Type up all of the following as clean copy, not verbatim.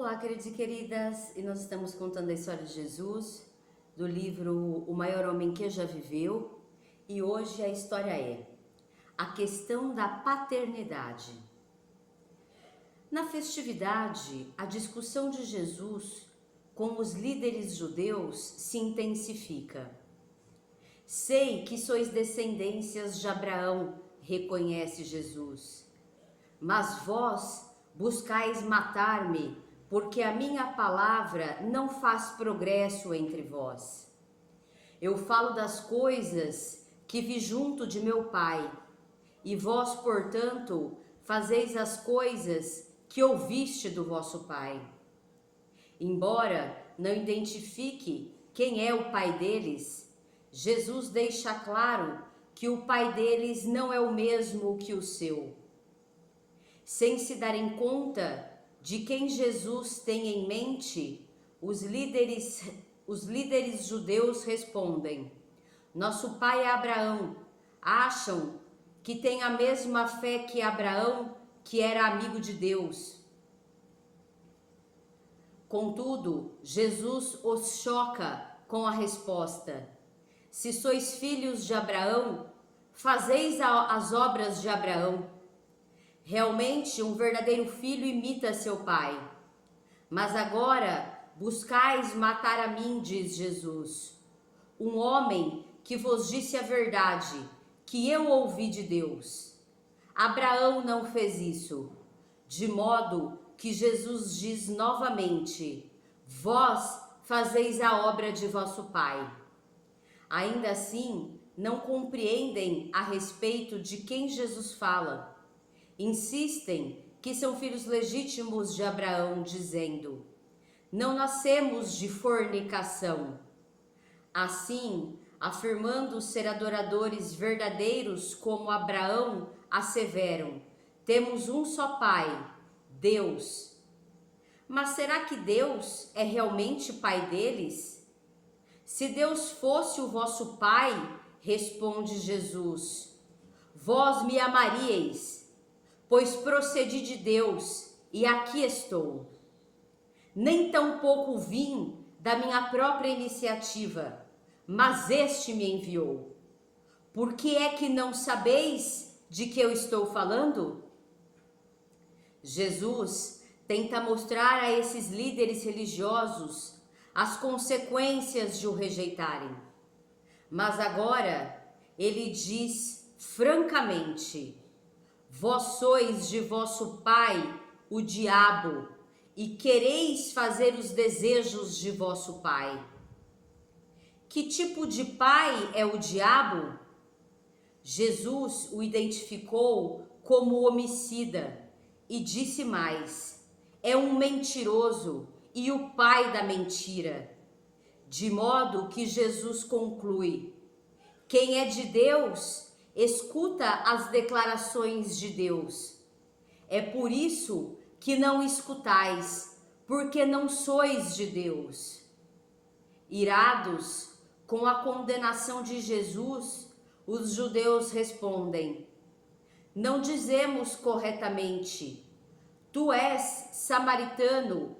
Olá, queridos e queridas, e nós estamos contando a história de Jesus, do livro O Maior Homem que Já Viveu, e hoje a história é a questão da paternidade. Na festividade, a discussão de Jesus com os líderes judeus se intensifica. Sei que sois descendências de Abraão, reconhece Jesus, mas vós buscais matar-me, porque a minha palavra não faz progresso entre vós. Eu falo das coisas que vi junto de meu Pai, e vós, portanto, fazeis as coisas que ouviste do vosso Pai. Embora não identifique quem é o Pai deles, Jesus deixa claro que o Pai deles não é o mesmo que o seu. Sem se darem conta de quem Jesus tem em mente, os líderes judeus respondem: nosso pai é Abraão. Acham que tem a mesma fé que Abraão, que era amigo de Deus. Contudo, Jesus os choca com a resposta: se sois filhos de Abraão, fazeis as obras de Abraão. Realmente, um verdadeiro filho imita seu pai. Mas agora buscais matar a mim, diz Jesus, um homem que vos disse a verdade, que eu ouvi de Deus. Abraão não fez isso, de modo que Jesus diz novamente: vós fazeis a obra de vosso pai. Ainda assim, não compreendem a respeito de quem Jesus fala. Insistem que são filhos legítimos de Abraão, dizendo: não nascemos de fornicação. Assim, afirmando ser adoradores verdadeiros como Abraão, asseveram: temos um só Pai, Deus. Mas será que Deus é realmente Pai deles? Se Deus fosse o vosso Pai, responde Jesus, vós me amaríeis, pois procedi de Deus e aqui estou. Nem tampouco vim da minha própria iniciativa, mas este me enviou. Por que é que não sabeis de que eu estou falando? Jesus tenta mostrar a esses líderes religiosos as consequências de o rejeitarem. Mas agora ele diz francamente: vós sois de vosso pai, o diabo, e quereis fazer os desejos de vosso pai. Que tipo de pai é o diabo? Jesus o identificou como homicida e disse mais: é um mentiroso e o pai da mentira. De modo que Jesus conclui: quem é de Deus, escuta as declarações de Deus. É por isso que não escutais, porque não sois de Deus. Irados com a condenação de Jesus, os judeus respondem: não dizemos corretamente, tu és samaritano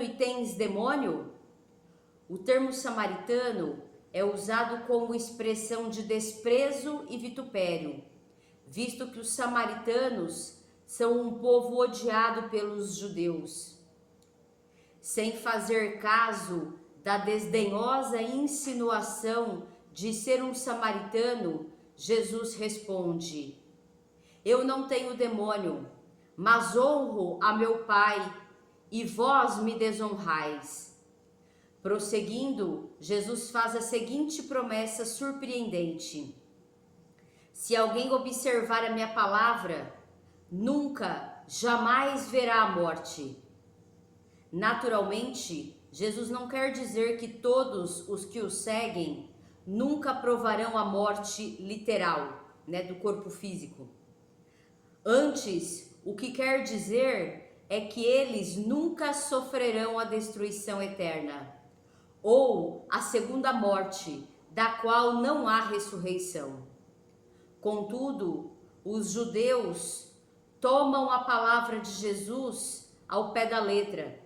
e tens demônio? O termo samaritano é usado como expressão de desprezo e vitupério, visto que os samaritanos são um povo odiado pelos judeus. Sem fazer caso da desdenhosa insinuação de ser um samaritano, Jesus responde: eu não tenho demônio, mas honro a meu Pai, e vós me desonrais. Prosseguindo, Jesus faz a seguinte promessa surpreendente: se alguém observar a minha palavra, nunca, jamais verá a morte. Naturalmente, Jesus não quer dizer que todos os que o seguem nunca provarão a morte literal, do corpo físico. Antes, o que quer dizer é que eles nunca sofrerão a destruição eterna, ou a segunda morte, da qual não há ressurreição. Contudo, os judeus tomam a palavra de Jesus ao pé da letra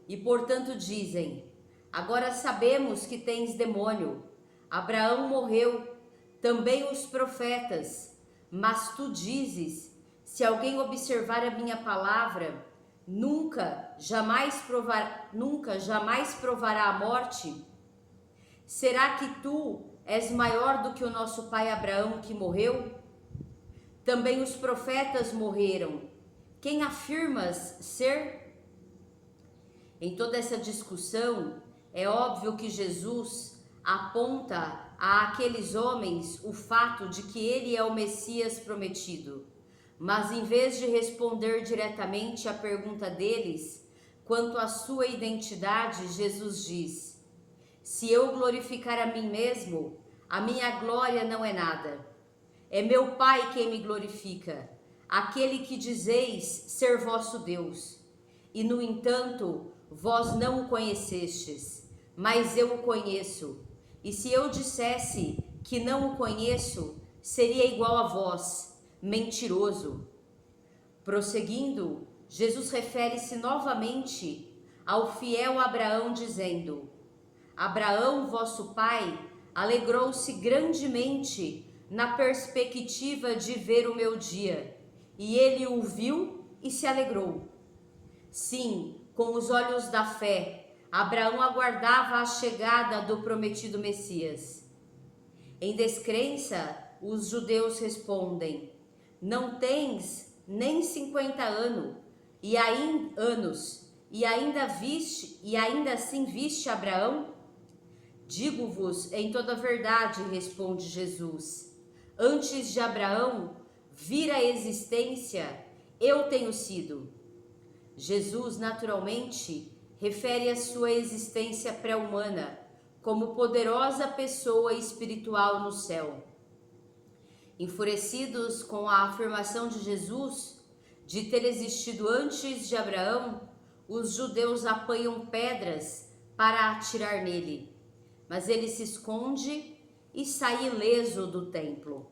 e, portanto, dizem: agora sabemos que tens demônio. Abraão morreu, também os profetas, mas tu dizes: se alguém observar a minha palavra, nunca jamais provará a morte? Será que tu és maior do que o nosso pai Abraão, que morreu? Também os profetas morreram. Quem afirmas ser? Em toda essa discussão, é óbvio que Jesus aponta àqueles homens o fato de que ele é o Messias prometido. Mas em vez de responder diretamente à pergunta deles quanto à sua identidade, Jesus diz: se eu glorificar a mim mesmo, a minha glória não é nada. É meu Pai quem me glorifica, aquele que dizeis ser vosso Deus. E no entanto, vós não o conhecestes, mas eu o conheço. E se eu dissesse que não o conheço, seria igual a vós, mentiroso. Prosseguindo, Jesus refere-se novamente ao fiel Abraão, dizendo: Abraão, vosso pai, alegrou-se grandemente na perspectiva de ver o meu dia, e ele o viu e se alegrou. Sim, com os olhos da fé, Abraão aguardava a chegada do prometido Messias. Em descrença, os judeus respondem: não tens nem 50 anos, e ainda assim viste Abraão? Digo-vos em toda a verdade, responde Jesus, antes de Abraão vir à existência, eu tenho sido. Jesus, naturalmente, refere a sua existência pré-humana como poderosa pessoa espiritual no céu. Enfurecidos com a afirmação de Jesus de ter existido antes de Abraão, os judeus apanham pedras para atirar nele, mas ele se esconde e sai ileso do templo.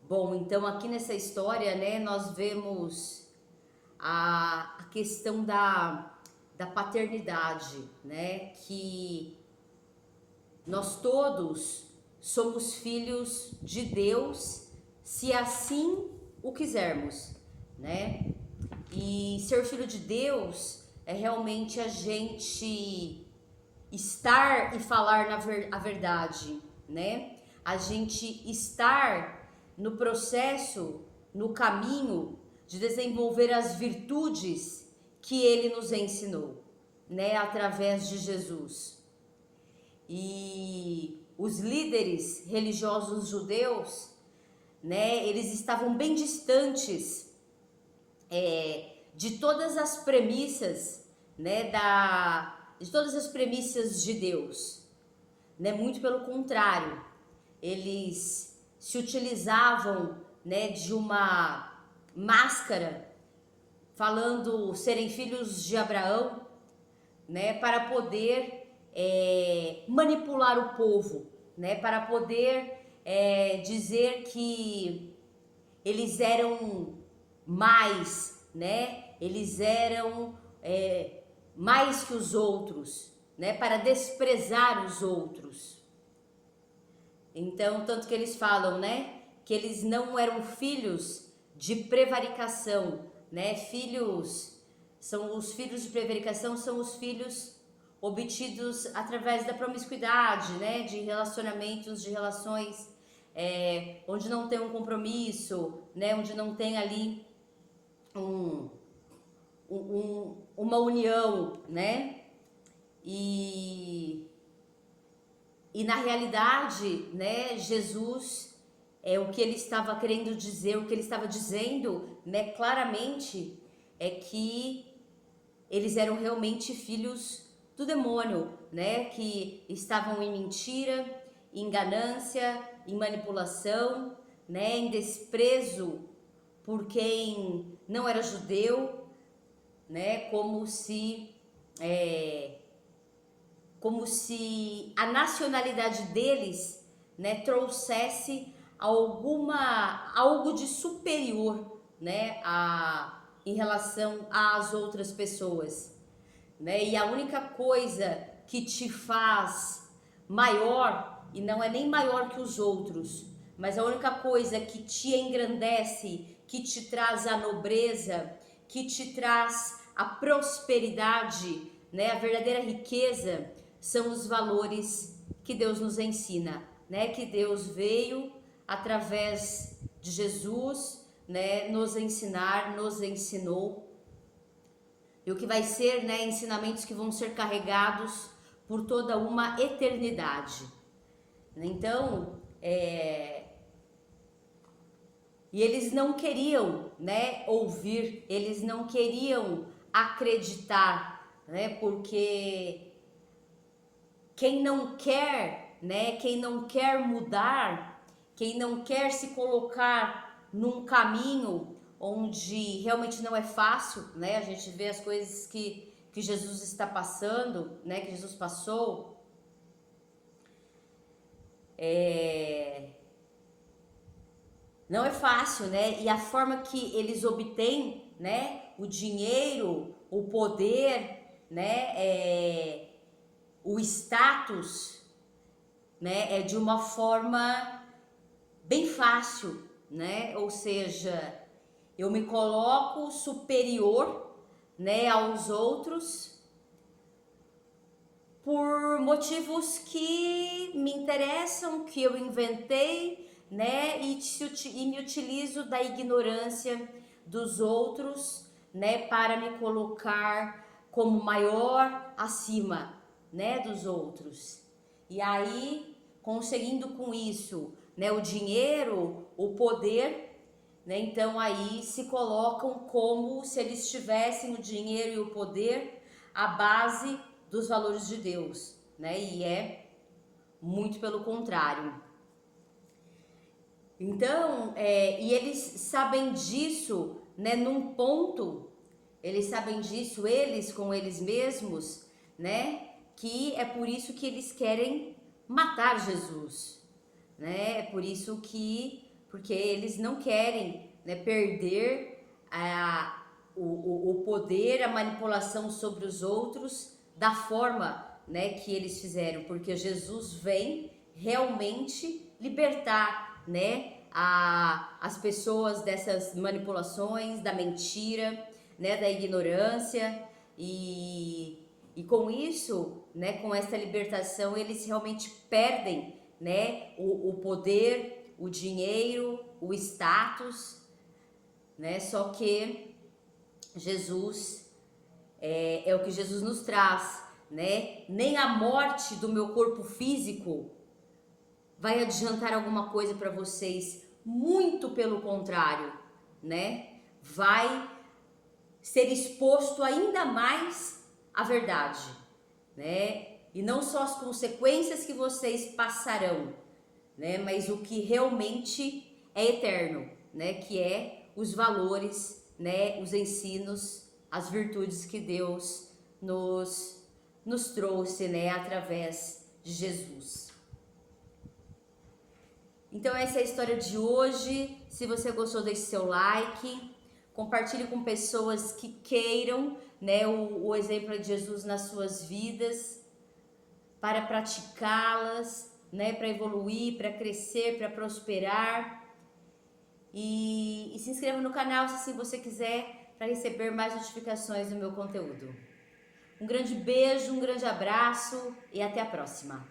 Bom, então aqui nessa história, né, nós vemos a questão da paternidade, né, que nós todos somos filhos de Deus, se assim o quisermos, né? E ser filho de Deus é realmente a gente estar e falar a verdade, né? A gente estar no processo, no caminho de desenvolver as virtudes que ele nos ensinou, né? Através de Jesus. E os líderes religiosos judeus, né? Eles estavam bem distantes de todas as premissas, né? De todas as premissas de Deus, né? Muito pelo contrário, eles se utilizavam, né, de uma máscara, falando serem filhos de Abraão, né, para poder manipular o povo, né, para poder dizer que eles eram mais, né, eles eram mais que os outros, né, para desprezar os outros. Então, tanto que eles falam, né, que eles não eram filhos de prevaricação, né, os filhos de prevaricação são os filhos obtidos através da promiscuidade, né, de relacionamentos, de relações onde não tem um compromisso, né, onde não tem ali uma união, né, e na realidade, né, Jesus, o que ele estava querendo dizer, o que ele estava dizendo, né, claramente, é que eles eram realmente filhos do demônio, né, que estavam em mentira, em ganância, em manipulação, né, em desprezo por quem não era judeu, né, como se a nacionalidade deles, né, trouxesse algo de superior, né, em relação às outras pessoas, né? E a única coisa que te faz maior, e não é nem maior que os outros, mas a única coisa que te engrandece, que te traz a nobreza, que te traz a prosperidade, né, a verdadeira riqueza, são os valores que Deus nos ensina, né, que Deus veio através de Jesus, né, nos ensinar, nos ensinou, e o que vai ser, né, ensinamentos que vão ser carregados por toda uma eternidade. Então, e eles não queriam, né, ouvir, eles não queriam acreditar, né, porque quem não quer, né, quem não quer mudar, quem não quer se colocar num caminho onde realmente não é fácil, né, a gente vê as coisas que Jesus está passando, né, que Jesus passou, não é fácil, né? E a forma que eles obtêm, né, o dinheiro, o poder, né, o status, né, é de uma forma bem fácil, né? Ou seja, eu me coloco superior, né, aos outros por motivos que me interessam, que eu inventei, né, e me utilizo da ignorância dos outros, né, para me colocar como maior acima, né, dos outros. E aí, conseguindo com isso, né, o dinheiro, o poder, né, então aí se colocam como se eles tivessem o dinheiro e o poder à base dos valores de Deus, né, e é muito pelo contrário. Então, e eles sabem disso, né, num ponto, eles sabem disso, eles com eles mesmos, né, que é por isso que eles querem matar Jesus, né, é por isso que, porque eles não querem, né, perder o poder, a manipulação sobre os outros da forma, né, que eles fizeram, porque Jesus vem realmente libertar, né, as pessoas dessas manipulações, da mentira, né, da ignorância, e com isso, né, com essa libertação, eles realmente perdem, né, o poder, o dinheiro, o status, né, só que Jesus, é o que Jesus nos traz, né, nem a morte do meu corpo físico vai adiantar alguma coisa para vocês, muito pelo contrário, né? Vai ser exposto ainda mais à verdade, né? E não só as consequências que vocês passarão, né? Mas o que realmente é eterno, né? Que é os valores, né? Os ensinos, as virtudes que Deus nos trouxe, né? Através de Jesus. Então essa é a história de hoje. Se você gostou, deixe seu like, compartilhe com pessoas que queiram, né, o exemplo de Jesus nas suas vidas, para praticá-las, né, para evoluir, para crescer, para prosperar. E se inscreva no canal se assim você quiser, para receber mais notificações do meu conteúdo. Um grande beijo, um grande abraço e até a próxima.